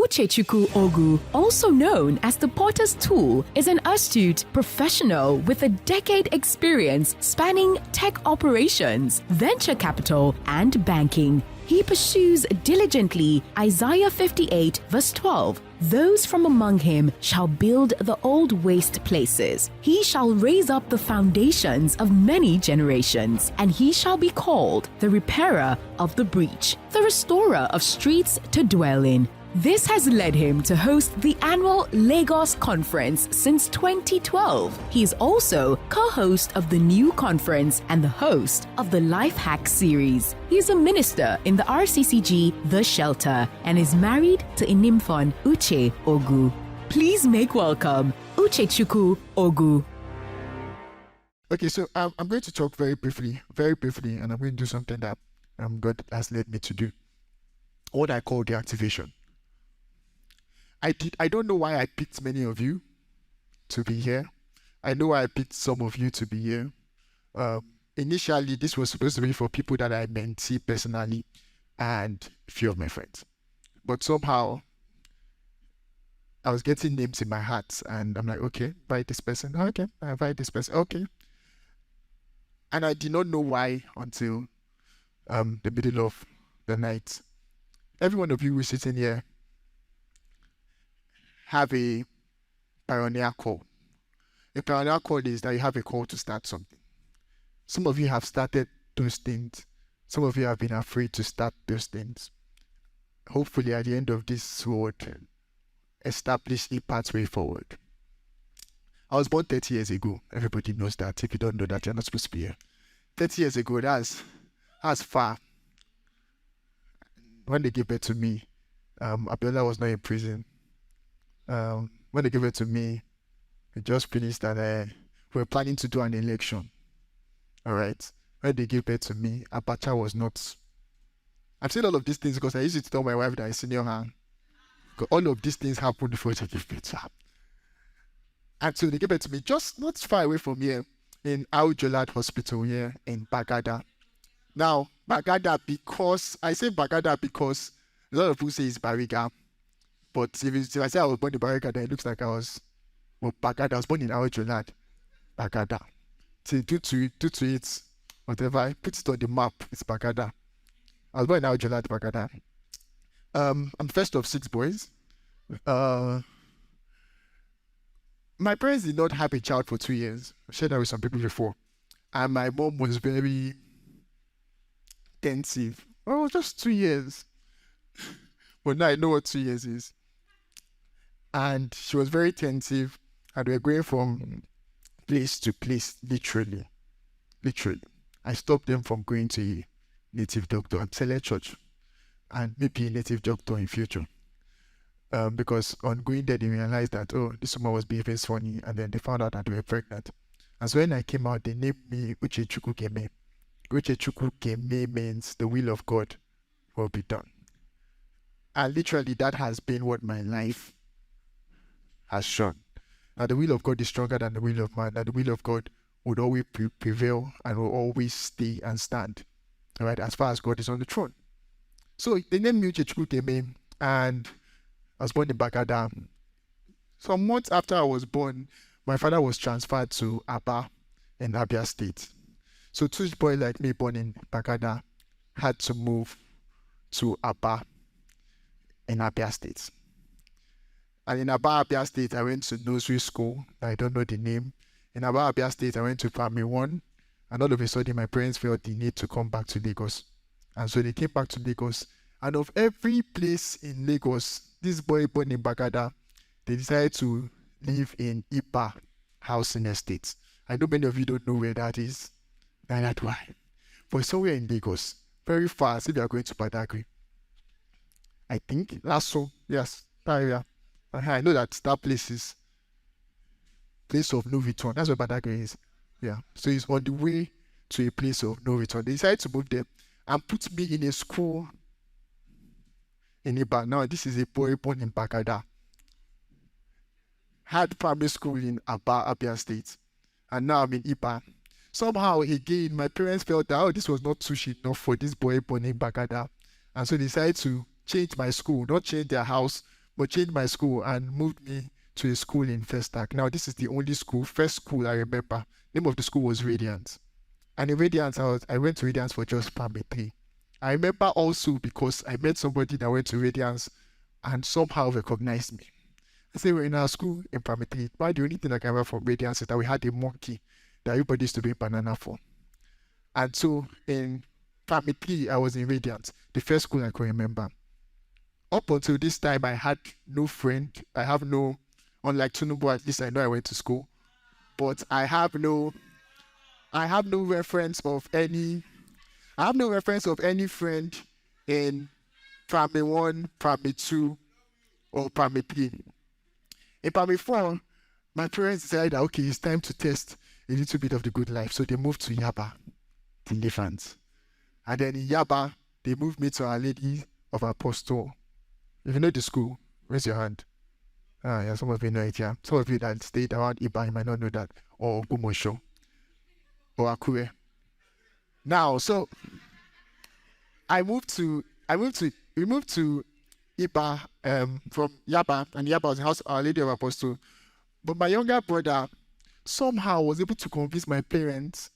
Uchechukwu Ogwu, also known as the Potter's Tool, is an astute professional with a decade experience spanning tech operations, venture capital, and banking. He pursues diligently Isaiah 58 verse 12. Those from among him shall build the old waste places. He shall raise up the foundations of many generations, and he shall be called the repairer of the breach, the restorer of streets to dwell in. This has led him to host the annual Lagos Conference since 2012. He is also co-host of the new conference and the host of the Life Hack series. He is a minister in the RCCG The Shelter and is married to Inimfon Uche Ogwu. Please make welcome Uchechukwu Ogwu. Okay, so I'm going to talk very briefly, and I'm going to do something that God has led me to do. What I call the activation. I don't know why I picked many of you to be here. I know why I picked some of you to be here. Initially, this was supposed to be for people that I mentee personally and a few of my friends. But somehow, I was getting names in my heart, and I'm like, okay, invite this person. Okay, I invite this person. Okay. And I did not know why until the middle of the night. Every one of you who is sitting here have a pioneer call. A pioneer call is that you have a call to start something. Some of you have started those things. Some of you have been afraid to start those things. Hopefully at the end of this road, establish a pathway forward. I was born 30 years ago. Everybody knows that. If you don't know that, you're not supposed to be here. 30 years ago, that's far. When they gave birth to me, Abiola was not in prison. When they gave it to me, we just finished and we were planning to do an election. All right. When they gave birth to me, Abacha was not. I'm saying all of these things because I used to tell my wife that I senior her. Because all of these things happened before she gave birth to her. And so they gave it to me just not far away from here in Aujolad Hospital here in Bagada. Now, Bagada because a lot of people say it's Bariga. But if I say I was born in Bariga, then it looks like Bagada. I was born in Aujolad, Bagada. So due to it, whatever, I put it on the map, it's Bagada. I was born in Aujolad, Bagada. I'm first of 6 boys. My parents did not have a child for 2 years. I shared that with some people before. And my mom was very intensive. Oh, just 2 years. But now I know what 2 years is. And she was very attentive, and we were going from place to place, literally. I stopped them from going to a native doctor at Sele Church, and maybe a native doctor in future. Because on going there, they realized that, this woman was behaving funny, and then they found out that they were pregnant. And so when I came out, they named me Uchechukwu Ogwu. Uchechukwu Ogwu means the will of God will be done. And literally, that has been what my life has shown. That the will of God is stronger than the will of man. That the will of God would always prevail and will always stay and stand. All right, as far as God is on the throne. So they named me Uchechukwu Ogwu, and I was born in Bagada. Some months after I was born, my father was transferred to Aba in Abia State. So 2 boys like me born in Bagada had to move to Aba in Abia State. And in Abia State, I went to nursery school. I don't know the name. In Abia State, I went to primary 1. And all of a sudden, my parents felt the need to come back to Lagos. And so they came back to Lagos. And of every place in Lagos, this boy born in Bagada, they decided to live in Ipa housing estate. I know many of you don't know where that is. And that's why. But somewhere in Lagos, very fast, if you are going to Badagry. I think, Lasso, yes, that area. I know that place is place of no return. That's where Badagry is. Yeah. So it's on the way to a place of no return. They decided to move there and put me in a school in Iba. Now, this is a boy born in Bagada. Had primary school in Abia State. And now I'm in Iba. Somehow, again, my parents felt that, this was not sushi enough for this boy born in Bagada. And so they decided to change my school, not change their house, but changed my school and moved me to a school in Festac. Now, this is the only school, first school I remember. Name of the school was Radiant. And in Radiant, I went to Radiant for just primary 3. I remember also because I met somebody that went to Radiance and somehow recognized me. I said, we're in our school in primary 3. Why the only thing I can remember from Radiance is that we had a monkey that everybody used to bring banana for. And so in primary 3, I was in Radiance, the first school I can remember. Up until this time, I had no friend. Unlike Tunubu, at least I know I went to school. But I have no reference of any friend in primary 1, primary 2, or primary 3. In primary 4, my parents decided that, okay, it's time to test a little bit of the good life. So they moved to Yaba, the Elephants. And then in Yaba, they moved me to Our Lady of Apostle. If you know the school, raise your hand. Yeah, some of you know it, yeah. Some of you that stayed around Iba, you might not know that. Or Gumosho. Or Akure. Now, so we moved to Iba from Yaba, and Yaba was the house of Our Lady of Apostle. But my younger brother somehow was able to convince my parents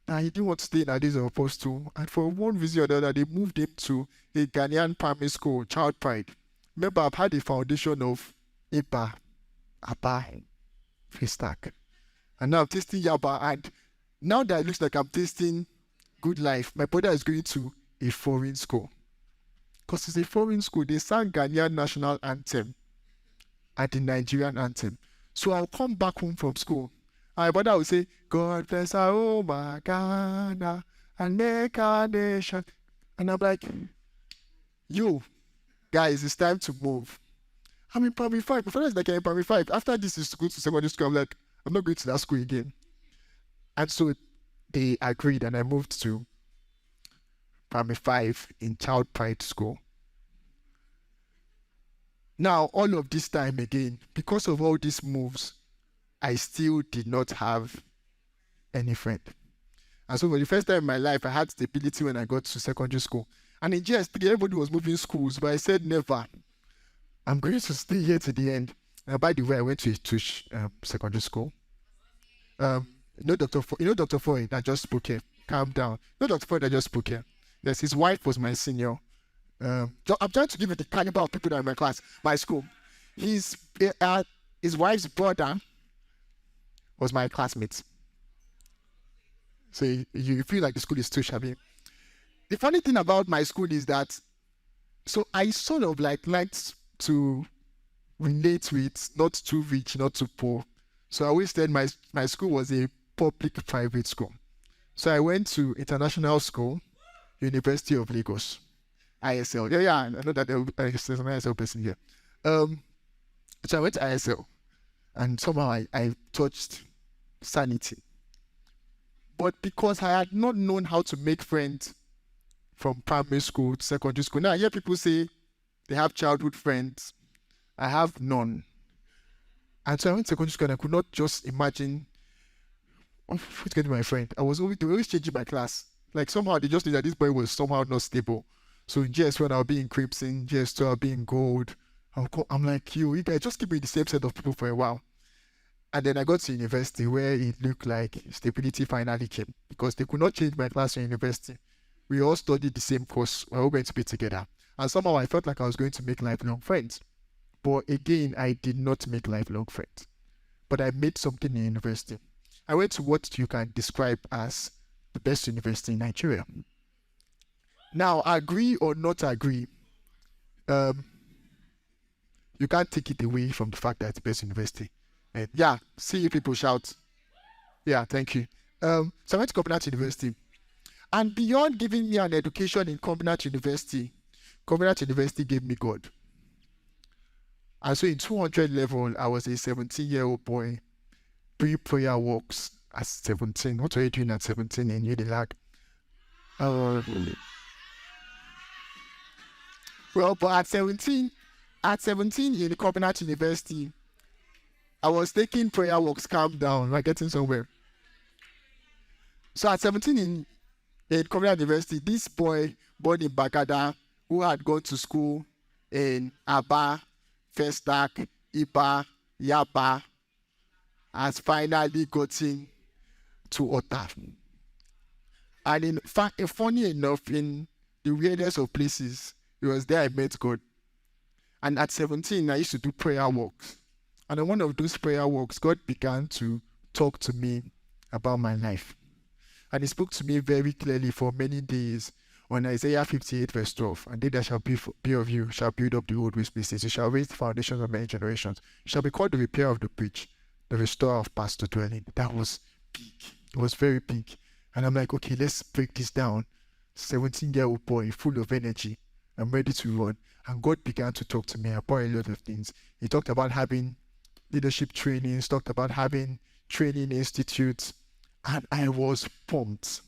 that he didn't want to stay in Our Lady of Apostle. And for one reason or the other, they moved him to a Ghanaian primary school, Child Pride. Remember, I've had a foundation of Iba, Aba, Festac. And now I'm tasting Yaba, and now that it looks like I'm tasting good life, my brother is going to a foreign school. Because it's a foreign school, they sang Ghanaian national anthem and the Nigerian anthem. So I'll come back home from school, and my brother will say, God bless our home, Ghana, and make our nation. And I'm like, yo, guys, it's time to move. I'm in primary 5. My father is like, I'm in primary 5. After this is to go to secondary school, I'm like, I'm not going to that school again. And so they agreed, and I moved to primary 5 in Child Pride School. Now, all of this time again, because of all these moves, I still did not have any friend. And so for the first time in my life, I had stability when I got to secondary school. And in GS3, everybody was moving schools, but I said never. I'm going to stay here to the end. By the way, I went to a Tush secondary school. Dr. Foy that just spoke here. Calm down. Dr. Foy that just spoke here. Yes, his wife was my senior. I'm trying to give you the caliber of people that are in my class, my school. His wife's brother was my classmate. So you feel like the school is too shabby. The funny thing about my school is that, so I sort of liked to relate with not too rich, not too poor. So I always said my school was a public private school. So I went to international school, University of Lagos, ISL. Yeah, I know that there's an ISL person here. So I went to ISL, and somehow I touched sanity. But because I had not known how to make friends from primary school to secondary school, now I hear people say they have childhood friends. I have none. And so I went to secondary school, and I could not just imagine who's going to be my friend. They were always changing my class. Like somehow they just knew that this boy was somehow not stable. So in GS1 I'll be in Crimson, GS2 I'll be in Gold. I'm like, you guys just keep me in the same set of people for a while. And then I got to university where it looked like stability finally came, because they could not change my class in university. We all studied the same course. We're all going to be together. And somehow I felt like I was going to make lifelong friends. But again, I did not make lifelong friends. But I made something in university. I went to what you can describe as the best university in Nigeria. Now, agree or not agree, you can't take it away from the fact that it's the best university. Yeah, see you people shout. Yeah, thank you. So I went to Covenant University. And beyond giving me an education in Covenant University gave me God. And so in 200 level, I was a 17-year-old boy, pre-prayer walks at 17. What were you doing at 17 in Unilag? Well, but at 17 in the Covenant University, I was taking prayer walks. Calm down, we're getting somewhere. So at 17 in Covenant University, this boy born in Bagada, who had gone to school in Aba, Festac, Iba, Yaba has finally gotten to Otta. And in fact, funny enough, in the weirdest of places, it was there I met God. And at 17, I used to do prayer walks. And on one of those prayer walks, God began to talk to me about my life. And he spoke to me very clearly for many days on Isaiah 58 verse 12. And they that shall be of you shall build up the old waste places. You shall raise the foundations of many generations. You shall be called the repairer of the breach, the restorer of paths to dwell in. That was big. It was very big. And I'm like, okay, let's break this down. 17-year-old boy, full of energy. I'm ready to run. And God began to talk to me about a lot of things. He talked about having leadership trainings, talked about having training institutes. And I was pumped.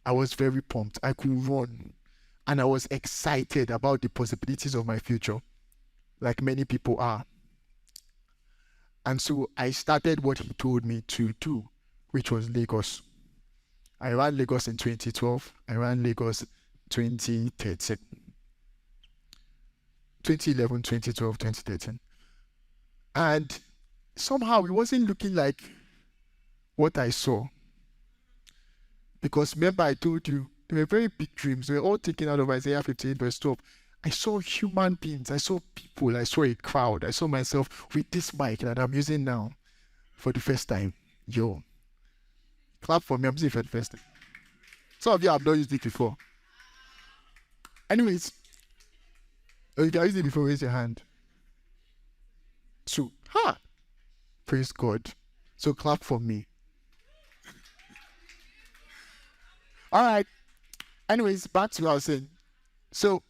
I was very pumped. I could run. And I was excited about the possibilities of my future, like many people are. And so I started what he told me to do, which was Lagos. I ran Lagos in 2012. I ran Lagos 2013. 2011, 2012, 2013. And somehow it wasn't looking like what I saw. Because remember I told you, they were very big dreams. They were all taken out of Isaiah 58 verse 12. I saw human beings. I saw people. I saw a crowd. I saw myself with this mic that I'm using now for the first time. Yo. Clap for me. I'm using it for the first time. Some of you have not used it before. Anyways, if you have used it before, raise your hand. So, praise God. So clap for me. All right. Anyways, back to what I was saying. So,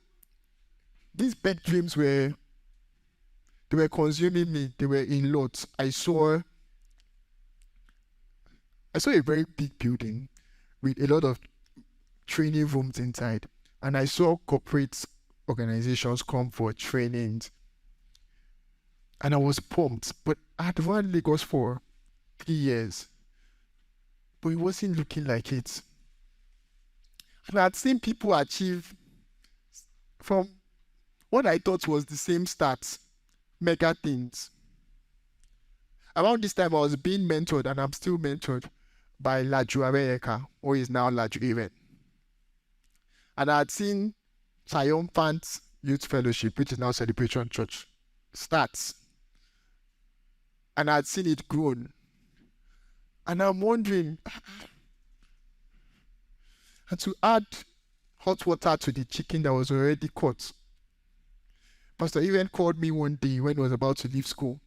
these big dreams they were consuming me. They were in lots. I saw a very big building with a lot of training rooms inside. And I saw corporate organizations come for trainings. And I was pumped. But I had run Lagos for 3 years. But it wasn't looking like it. And I had seen people achieve from what I thought was the same stats, mega things. Around this time, I was being mentored, and I'm still mentored by Laju Areyeka, who is now Laju Even. And I had seen Triumphant Youth Fellowship, which is now Celebration Church, stats. And I had seen it grown. And I'm wondering, and to add hot water to the chicken that was already caught, Pastor Even called me one day when he was about to leave school,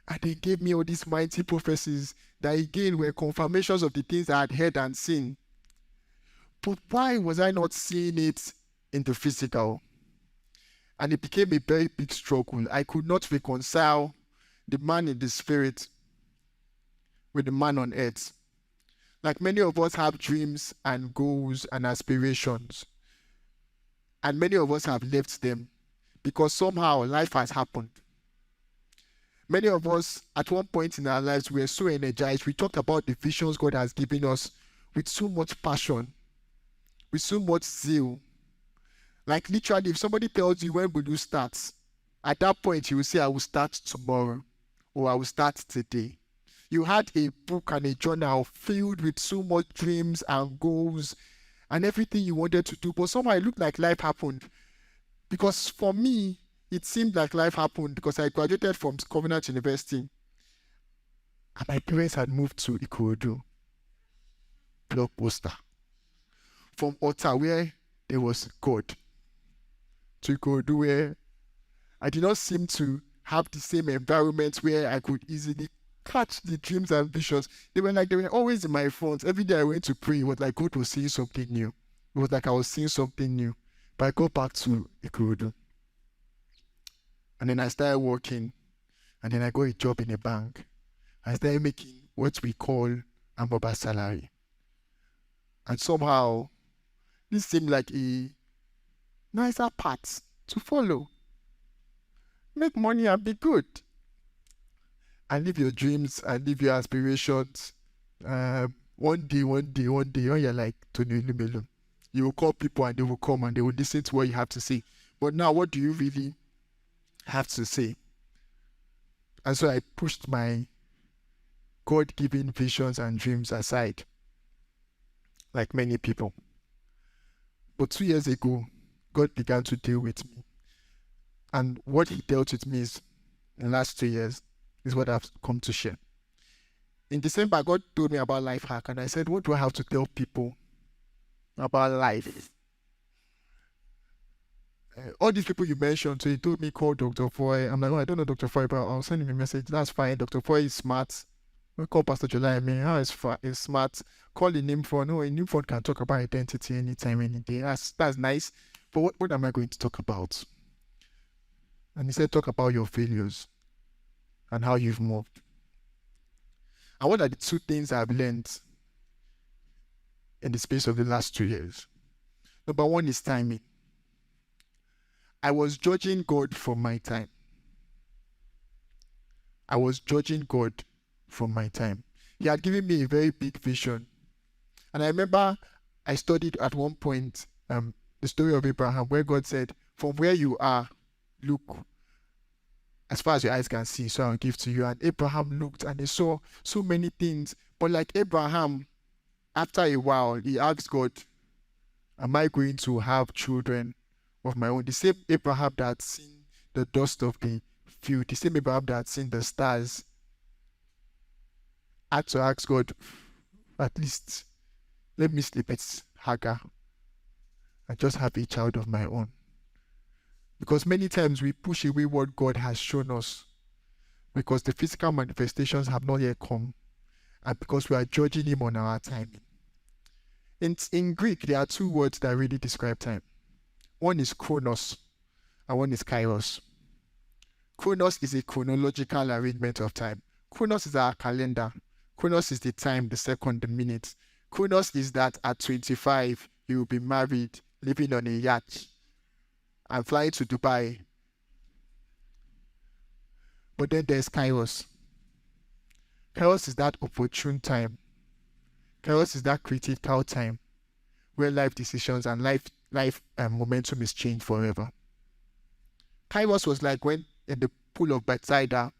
and he gave me all these mighty prophecies that again were confirmations of the things I had heard and seen. But why was I not seeing it in the physical? And it became a very big struggle. I could not reconcile the man in the spirit with the man on earth. Like many of us have dreams and goals and aspirations. And many of us have left them because somehow life has happened. Many of us, at one point in our lives, we were so energized. We talked about the visions God has given us with so much passion, with so much zeal. Like literally, if somebody tells you, when will you start? At that point, you will say, I will start tomorrow, or I will start today. You had a book and a journal filled with so much dreams and goals and everything you wanted to do. But somehow it looked like life happened. Because for me, it seemed like life happened because I graduated from Covenant University. And my parents had moved to Ikorodu, Blockbuster. From Otta, where there was God, to Ikorodu, where I did not seem to have the same environment where I could easily catch the dreams and visions. They were always in my front. Every day I went to pray, it was like God was seeing something new. It was like I was seeing something new. But I got back to Ikorodu. And then I started working. And then I got a job in a bank. I started making what we call a mobile salary. And somehow, this seemed like a nicer path to follow. Make money and be good. And live your dreams and live your aspirations. One day, when you're like Tony Lumelu, you will call people and they will come and they will listen to what you have to say. But now, what do you really have to say? And so I pushed my God-given visions and dreams aside, like many people. But 2 years ago, God began to deal with me. And what he dealt with me is, in the last 2 years, is what I've come to share. In December, God told me about life hack, and I said, what do I have to tell people about life? All these people you mentioned, so he told me, call Dr. Foy. I'm like, oh, I don't know Dr. Foy, but I'll send him a message. That's fine. Dr. Foy is smart. We'll call Pastor July. I mean, how is smart? Call the name phone. No, a name phone can talk about identity anytime, any day. That's nice. But what am I going to talk about? And he said, talk about your failures and how you've moved. And what are the 2 things I've learned in the space of the last 2 years? Number 1 is timing. I was judging God for my time. I was judging God for my time. He had given me a very big vision. And I remember I studied at one point the story of Abraham, where God said, from where you are, look as far as your eyes can see, so I'll give to you. And Abraham looked and he saw so many things. But like Abraham, after a while, he asked God, am I going to have children of my own? The same Abraham that had seen the dust of the field, the same Abraham that had seen the stars, had to ask God, at least let me sleep with Hagar and just have a child of my own. Because many times we push away what God has shown us because the physical manifestations have not yet come and because we are judging him on our timing. In Greek, there are 2 words that really describe time. One is chronos and one is kairos. Chronos is a chronological arrangement of time. Chronos is our calendar. Chronos is the time, the second, the minute. Chronos is that at 25, you will be married, living on a yacht, and flying to Dubai. But then there's Kairos. Kairos is that opportune time. Kairos is that critical time where life decisions and life momentum is changed forever. Kairos was like when in the pool of Bethsaida,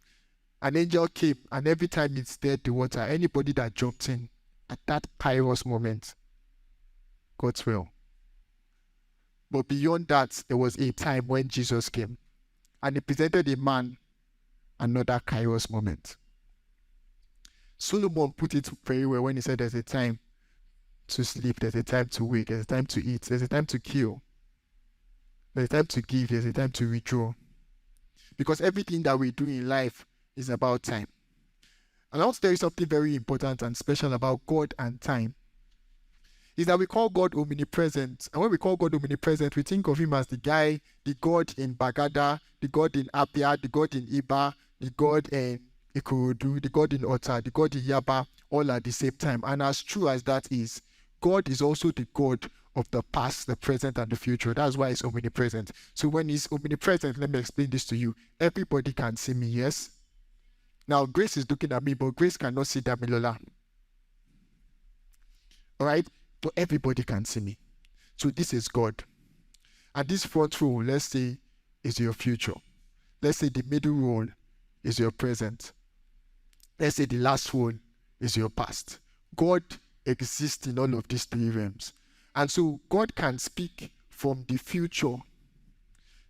an angel came and every time it stirred the water, anybody that jumped in at that Kairos moment got well. But beyond that, there was a time when Jesus came and he presented a man another Kairos moment. Solomon put it very well when he said there's a time to sleep, there's a time to wake, there's a time to eat, there's a time to kill, there's a time to give, there's a time to withdraw. Because everything that we do in life is about time. And I want to tell you something very important and special about God and time. Is that we call God omnipresent. And when we call God omnipresent, we think of him as the guy, the God in Bagada, the God in Apia, the God in Iba, the God in Ikorodu, the God in Ota, the God in Yaba, all at the same time. And as true as that is, God is also the God of the past, the present, and the future. That's why he's omnipresent. So when he's omnipresent, let me explain this to you. Everybody can see me, yes? Now, Grace is looking at me, but Grace cannot see Damilola. All right? But everybody can see me. So this is God. And this front row, let's say, is your future. Let's say the middle row is your present. Let's say the last one is your past. God exists in all of these 3 realms. And so God can speak from the future.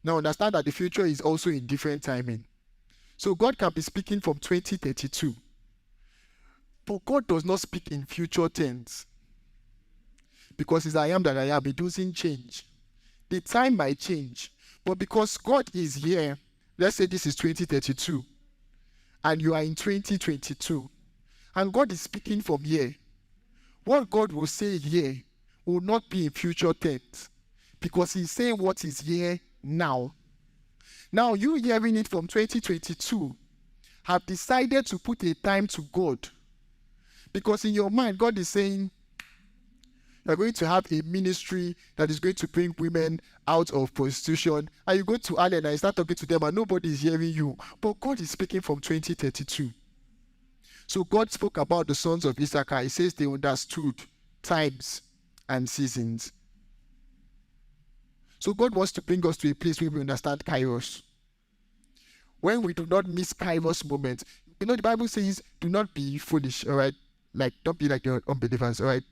Now understand that the future is also in different timing. So God can be speaking from 2032. But God does not speak in future tense. Because it's I am that I am, it doesn't change. The time might change. But because God is here, let's say this is 2032. And you are in 2022. And God is speaking from here. What God will say here will not be in future tense. Because he's saying what is here now. Now you hearing it from 2022 have decided to put a time to God. Because in your mind, God is saying, you're going to have a ministry that is going to bring women out of prostitution. And you go to Allen and you start talking to them and nobody is hearing you. But God is speaking from 2032. So God spoke about the sons of Issachar. He says they understood times and seasons. So God wants to bring us to a place where we understand Kairos. when we do not miss Kairos moments. The Bible says, do not be foolish, all right? Like, don't be like the unbelievers, all right?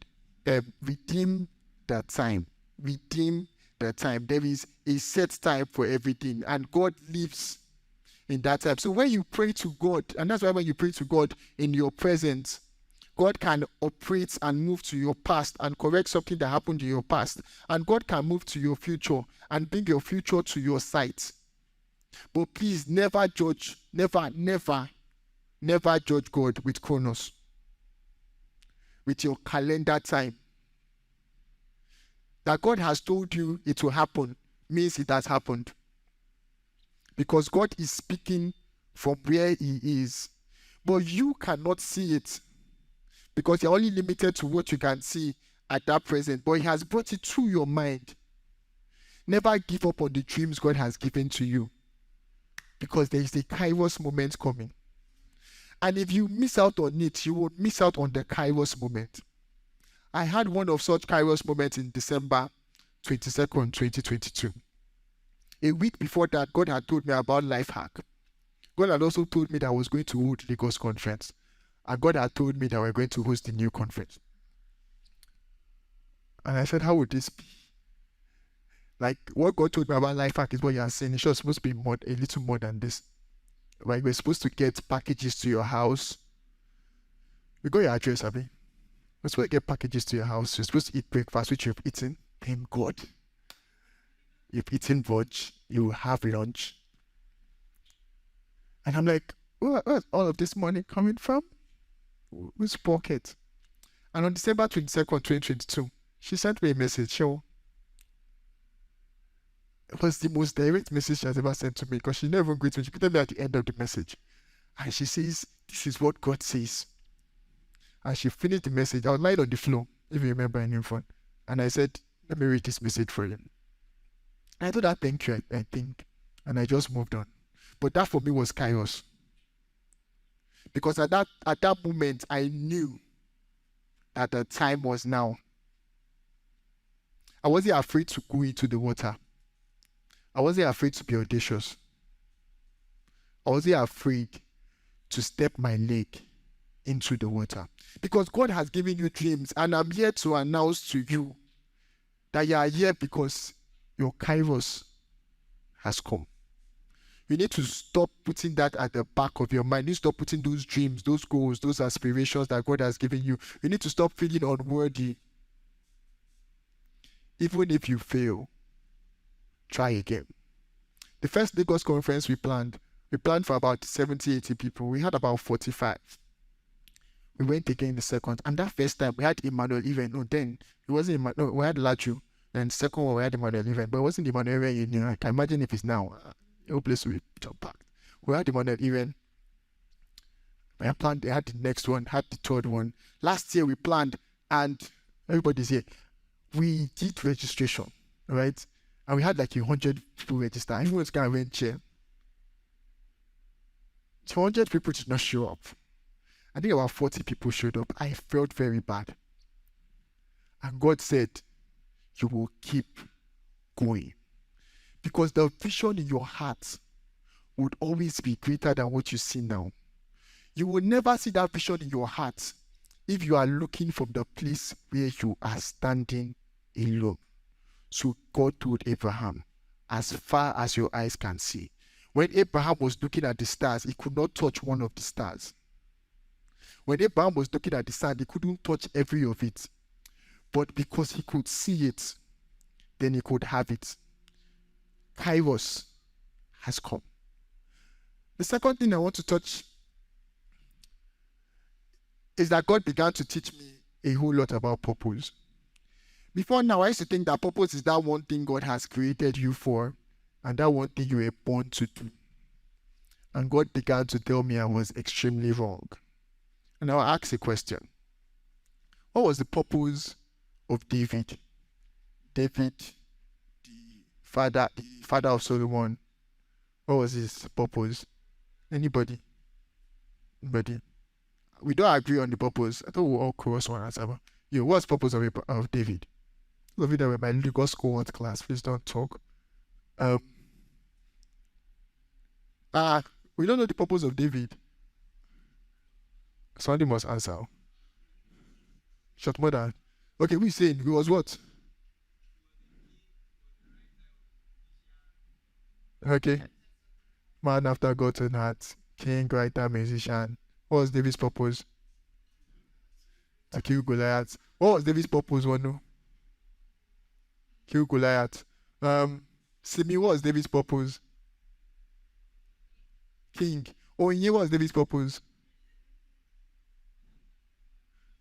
Redeem the time. Redeem the time. There is a set time for everything, and God lives in that time. So when you pray to God, and that's why when you pray to God in your present, God can operate and move to your past and correct something that happened in your past. And God can move to your future and bring your future to your sight. But please never judge, never judge God with Chronos, with your calendar time. That God has told you it will happen means it has happened. Because God is speaking from where He is. But you cannot see it because you're only limited to what you can see at that present. But He has brought it to your mind. Never give up on the dreams God has given to you, because there is a Kairos moment coming. And if you miss out on it, you will miss out on the Kairos moment. I had one of such Kairos moments in December 22nd, 2022. A week before that, God had told me about Life Hack. God had also told me that I was going to hold Lagos conference. And God had told me that we're going to host a new conference. And I said, how would this be? Like, what God told me about Life Hack is what you are saying. It's just supposed to be a little more than this. Like, we're supposed to get packages to your house. We got your address, Abby. We're supposed to get packages to your house. You're supposed to eat breakfast, which you've eaten. Thank God. You've eaten brunch. You have lunch. And I'm like, where's all of this money coming from? Whose pocket? And on December 22nd, 2022, she sent me a message. It was the most direct message she has ever sent to me, because she never greeted me. She put me at the end of the message. And she says, this is what God says. And she finished the message. I was lying on the floor, if you remember, in front. And I said, let me read this message for you. And I told her, thank you, I think. And I just moved on. But that for me was Kairos. Because at that moment, I knew that the time was now. I wasn't afraid to go into the water. I wasn't afraid to be audacious. I wasn't afraid to step my leg into the water. Because God has given you dreams, and I'm here to announce to you that you are here because your Kairos has come. You need to stop putting that at the back of your mind. You need to stop putting those dreams, those goals, those aspirations that God has given you. You need to stop feeling unworthy. Even if you fail, try again. The first Lagos conference we planned for about 70, 80 people. We had about 45. We went again the second. And that first time, we had Emmanuel event. No, then, it wasn't Emmanuel. No, we had Laju. Then the second one, we had Emmanuel event. But it wasn't Emmanuel event. I can imagine if it's now. The whole place will be jam-packed. We had Emmanuel event. We had planned, they had the next one, had the third one. Last year, we planned, and everybody's here. We did registration, right? And we had like 100 people register. Everyone's kind of went chair. 200 people did not show up. I think about 40 people showed up. I felt very bad. And God said, you will keep going. Because the vision in your heart would always be greater than what you see now. You will never see that vision in your heart if you are looking from the place where you are standing alone. So God told Abraham, as far as your eyes can see. When Abraham was looking at the stars, he could not touch one of the stars. When Abraham was looking at the sand, he couldn't touch every of it. But because he could see it, then he could have it. Kairos has come. The second thing I want to touch is that God began to teach me a whole lot about purpose. Before now, I used to think that purpose is that one thing God has created you for, and that one thing you were born to do. And God began to tell me I was extremely wrong. And I'll ask a question. What was the purpose of David? David, the father of Solomon. What was his purpose? Anybody? We don't agree on the purpose. I thought we all cross one answer. What's the purpose of David? Those of you that were my Lagos school class, please don't talk. We don't know the purpose of David. Somebody must answer. Short mother. Okay, we saying he was what? Okay. Man after God's own heart. King, writer, musician. What was David's purpose? To kill Goliath. What was David's purpose, Wano? Kill Goliath. Simi, what was David's purpose? King. Onye, what was David's purpose?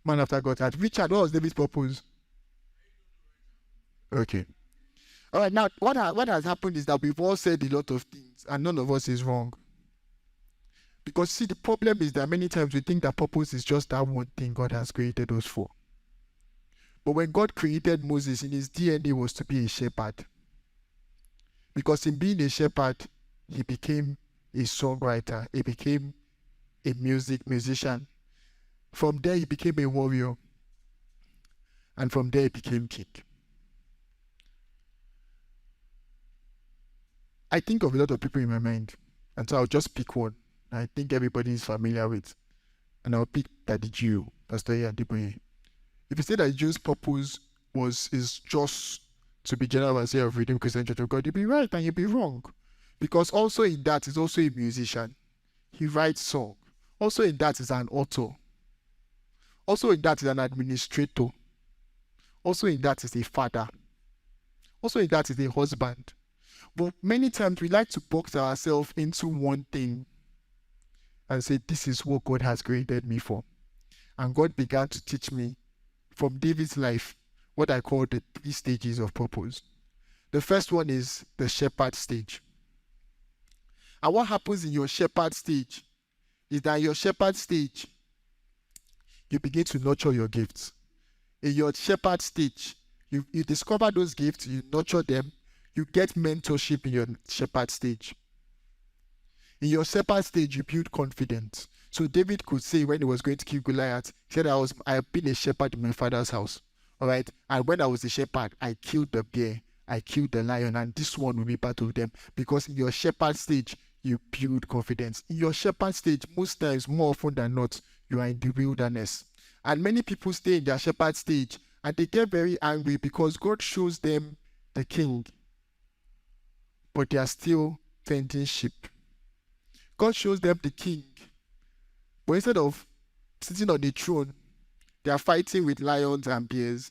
Man after God's heart. Richard, what was David's purpose? Okay. All right, now what has happened is that we've all said a lot of things and none of us is wrong. Because see, the problem is that many times we think that purpose is just that one thing God has created us for. But when God created Moses, in his DNA was to be a shepherd. Because in being a shepherd, he became a songwriter. He became a musician. From there, he became a warrior. And from there, he became king. I think of a lot of people in my mind. And so I'll just pick one I think everybody is familiar with. And I'll pick Daddy Jew, Pastor Adiboye. If you say that Jew's purpose is just to be general overseer of Redeemed Christian Church of God, you'll be right and you'll be wrong. Because also in that is also a musician. He writes songs. Also in that is an author. Also in that is an administrator. Also in that is a father. Also in that is a husband. But many times we like to box ourselves into one thing and say, this is what God has created me for. And God began to teach me from David's life what I call the 3 stages of purpose. The first one is the shepherd stage. And what happens in your shepherd stage is that in your shepherd stage, you begin to nurture your gifts. In your shepherd stage, you discover those gifts, you nurture them, you get mentorship in your shepherd stage. In your shepherd stage, you build confidence. So David could say when he was going to kill Goliath, he said, I have been a shepherd in my father's house. All right. And when I was a shepherd, I killed the bear, I killed the lion, and this one will be part of them. Because in your shepherd stage, you build confidence. In your shepherd stage, most times, more often than not, you are in the wilderness. And many people stay in their shepherd stage and they get very angry because God shows them the king, but they are still tending sheep. God shows them the king, but instead of sitting on the throne, they are fighting with lions and bears.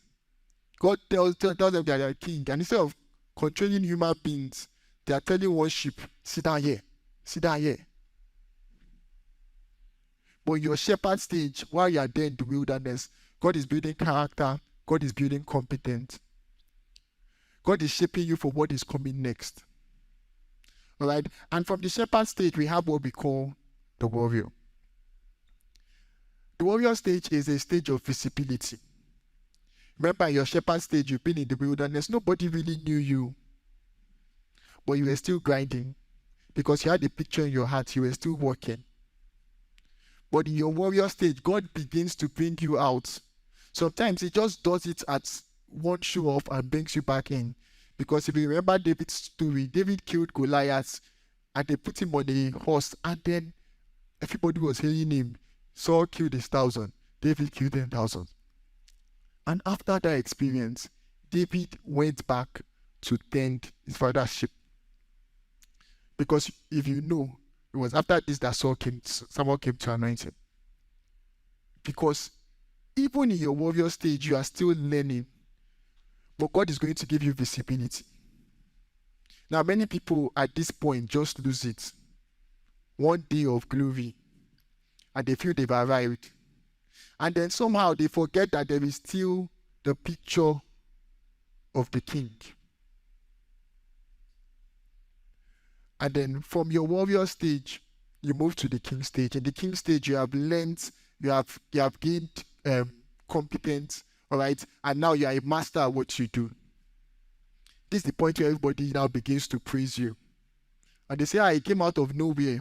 God tells them they are king, and instead of controlling human beings, they are telling one sheep, sit down here, sit down here. But in your shepherd stage, while you are there in the wilderness, God is building character, God is building competence. God is shaping you for what is coming next. All right? And from the shepherd stage, we have what we call the warrior. The warrior stage is a stage of visibility. Remember, in your shepherd stage, you've been in the wilderness. Nobody really knew you. But you were still grinding. Because you had a picture in your heart. You were still working. But in your warrior stage, God begins to bring you out. Sometimes he just does it at one show off and brings you back in. Because if you remember David's story, David killed Goliath and they put him on a horse, and then everybody was hailing him. Saul killed 1,000, David killed 10,000. And after that experience, David went back to tend his father's sheep. Because if you know, it was after this that Samuel came to anoint him. Because even in your warrior stage, you are still learning. But God is going to give you visibility. Now, many people at this point just lose it. One day of glory. And they feel they've arrived. And then somehow they forget that there is still the picture of the king. And then from your warrior stage, you move to the king stage. In the king stage, you have learned, you have gained competence, all right? And now you are a master at what you do. This is the point where everybody now begins to praise you. And they say, it came out of nowhere.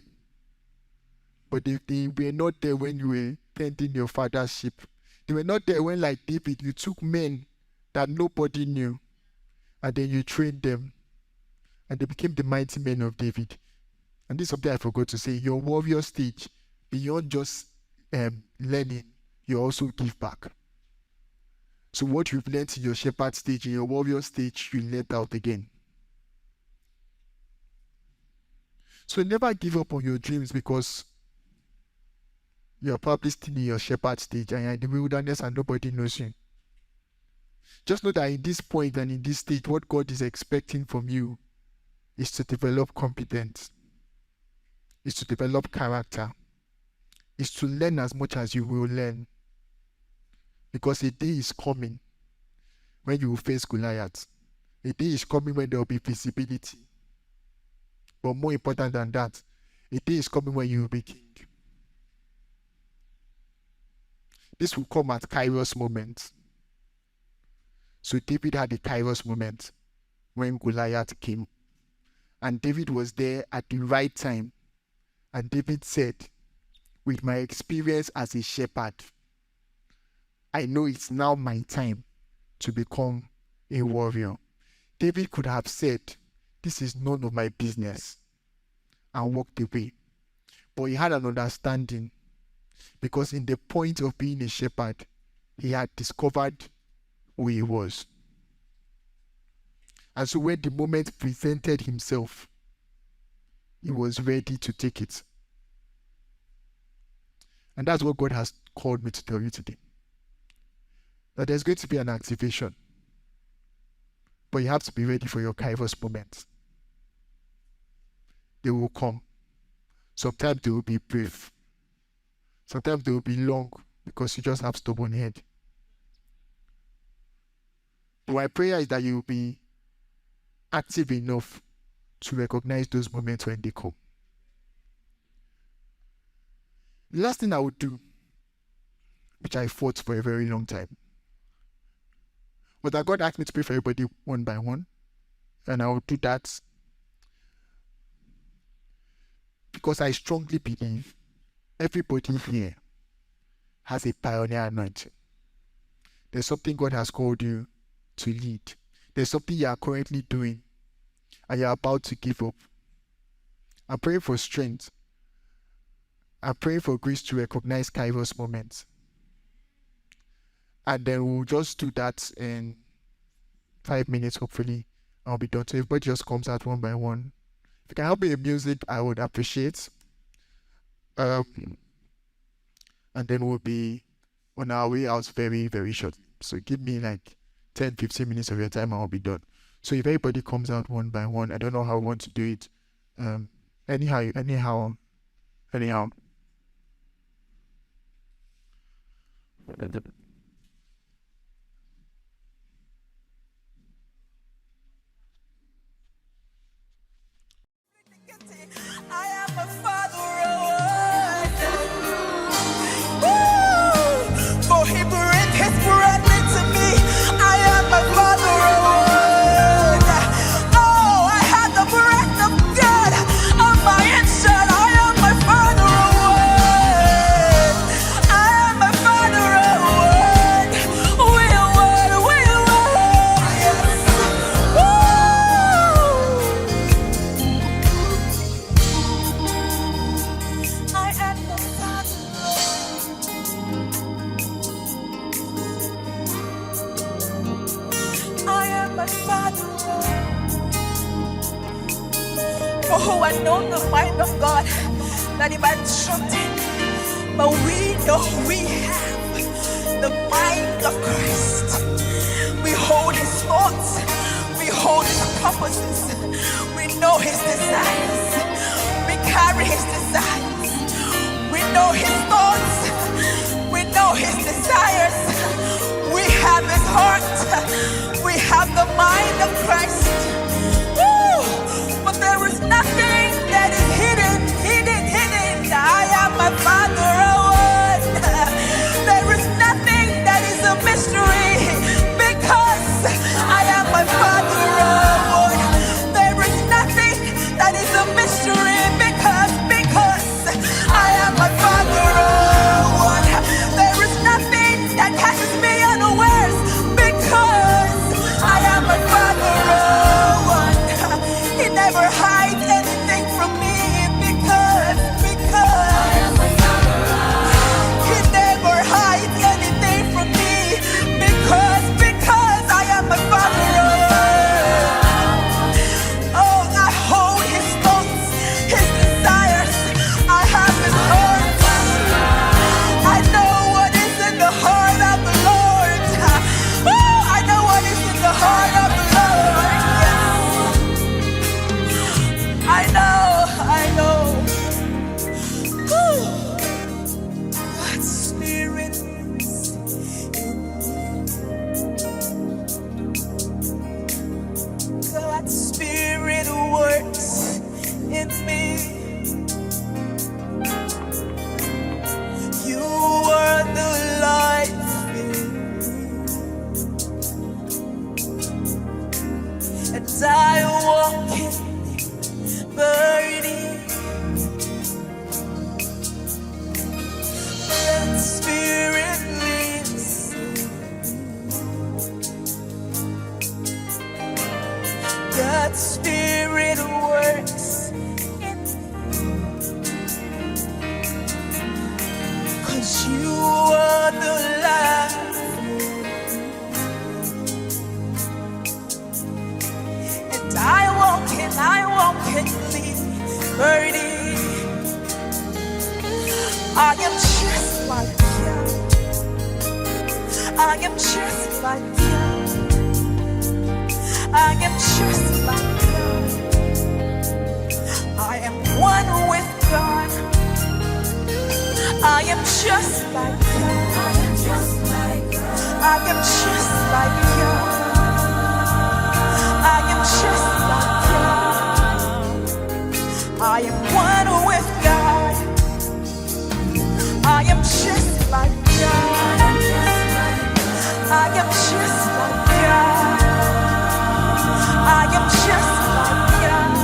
But they were not there when you were tending your father's sheep. They were not there when, like David, you took men that nobody knew. And then you trained them. And they became the mighty men of David. And this is something I forgot to say. Your warrior stage, beyond just learning, you also give back. So what you've learned in your shepherd stage, in your warrior stage, you let out again. So never give up on your dreams because you're probably still in your shepherd stage and you're in the wilderness and nobody knows you. Just know that in this point and in this stage, what God is expecting from you is to develop competence, is to develop character, is to learn as much as you will learn. Because a day is coming when you will face Goliath. A day is coming when there will be visibility. But more important than that, a day is coming when you will be king. This will come at Kairos moment. So David had a Kairos moment when Goliath came. And David was there at the right time. And David said, with my experience as a shepherd, I know it's now my time to become a warrior. David could have said, this is none of my business, and walked away. But he had an understanding, because in the point of being a shepherd, he had discovered who he was. And so when the moment presented himself, he was ready to take it. And that's what God has called me to tell you today. That there's going to be an activation. But you have to be ready for your Kairos moment. They will come. Sometimes they will be brief. Sometimes they will be long because you just have stubborn head. But my prayer is that you will be active enough to recognize those moments when they come. The last thing I would do, which I fought for a very long time, was that God asked me to pray for everybody one by one. And I will do that because I strongly believe everybody here has a pioneer anointing. There's something God has called you to lead. There's something you are currently doing and you're about to give up. I'm praying for strength. I'm praying for grace to recognize Kairos moments. And then we'll just do that in 5 minutes, hopefully. I'll be done. So everybody just comes out one by one. If you can help me with music, I would appreciate. And then we'll be on our way out very, very shortly. So give me like 10, 15 minutes of your time and I'll be done. So if everybody comes out one by one, I don't know how I want to do it. Anyhow. I am a father. For he breathed his breath into me. I am a father. Oh, I have the breath of God on my inside. I am a father. I am a father. For who had known the mind of God, not even instructed, but we know we have the mind of Christ. We hold his thoughts, we hold his purposes, we know his desires, we carry his desires, we know his thoughts, we know his desires, we have his heart, we have the mind of Christ. But there is nothing that is hidden. I am my Father. There is nothing that is a mystery because I am my Father. There is nothing that is a mystery because I am my Father. There is nothing that catches me unawares because I am my Father. and I walk in burning. That Spirit lives. That Spirit works in me. 'Cause you are the life. And I walk in liberty. I am just like you. I am just like you. I am just like you. I am one with God. I am just like you. I am just like you. I am just like you. I am just like you. I am one with God. I am just like God. I am just like God. I am just like God.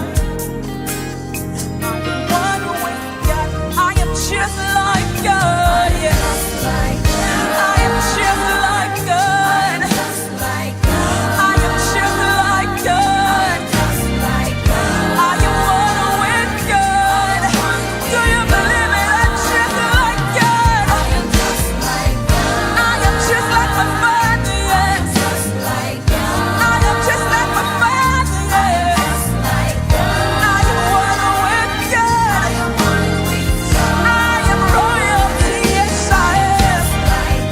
I am one with God. I am just like God. Yes. I am just like God. I am just like God. I am one with God. Do you believe it? I'm just like God. I am just like my Father, yes. I am just like my Father, yes. I am one with God. I am royalty, yes I am.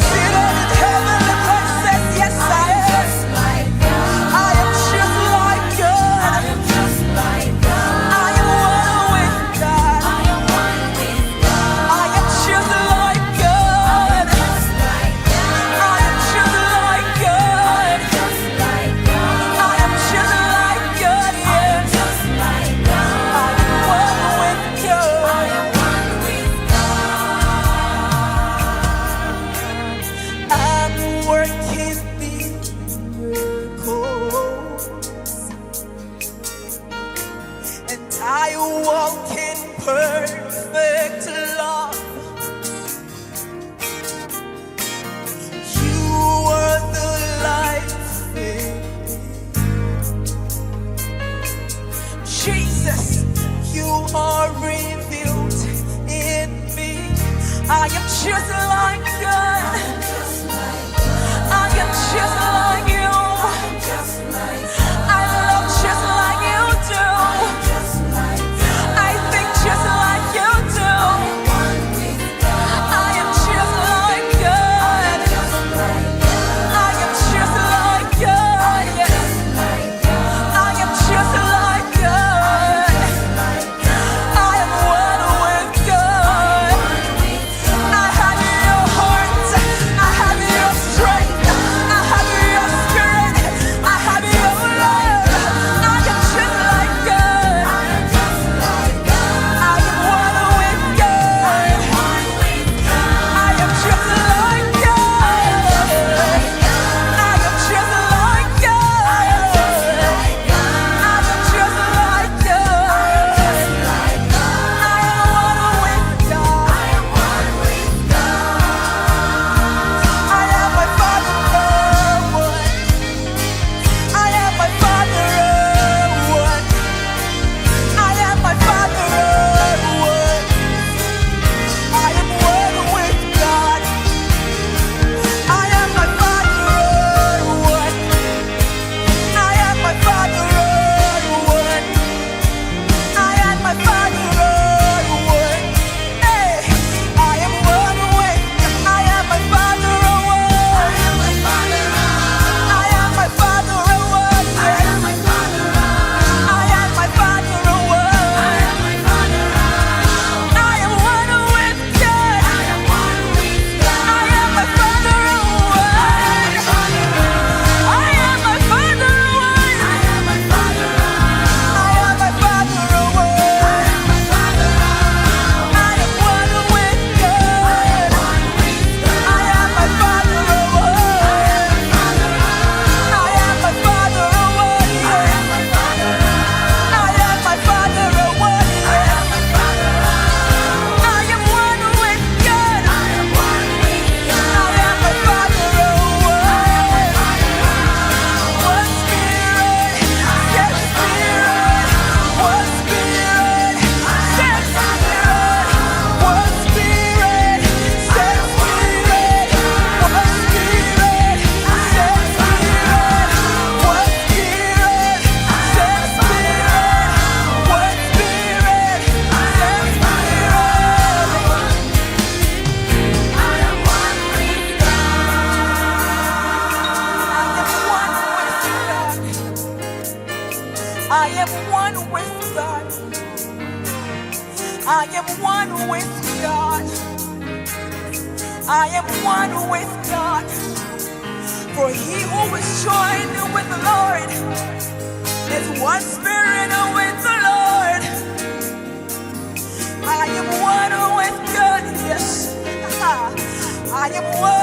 Seated in heavenly places, yes I am. I am just like God. I am one with God. I am just like God. I am just like God. I am just like God, yes. I am one with God. I'm working miracles, and I walk in perfect love. You are the life in me. Jesus, you are revealed in me. I am just like God. I am just like you. I love just like you do. I think just like you do. I am just like God. I am just like God. Yes. I am just like God. I am one with God. I have your heart. I am one with God. I am one with God. I am one with God. For he who is joined with the Lord is one spirit with the Lord. I am one with God. Yes. I am one.